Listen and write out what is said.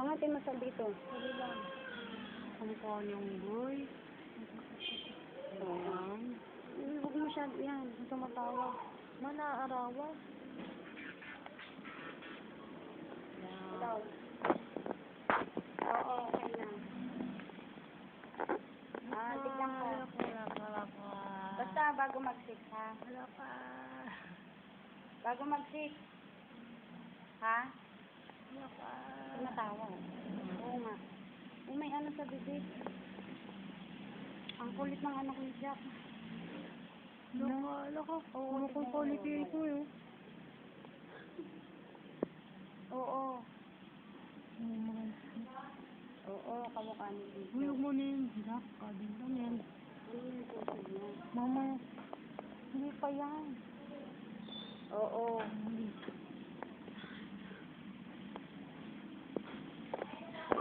Angatin mo sa dito. Sabi lang. Kamukha niyong boy. Ayan. Huwag mo siya, yan. Tumatawa. Manaarawan. Daw. Oo, okay na. Tignan ko. Basta bago mag-6, ha? Wala pa. Bago mag-6. Ha? Wala pa. Tumatawa. Oo nga. May ano sa bibig. Ang kulit ng anak ni Jack. Laka. Oo, Ano kung quality ito eh. Oo. Oo, kamukha ni Jack. Huwag mo na yun. Jack, kadin lang yan. Ano yung puso niya? Mama, hindi pa yan. Oo. Hindi.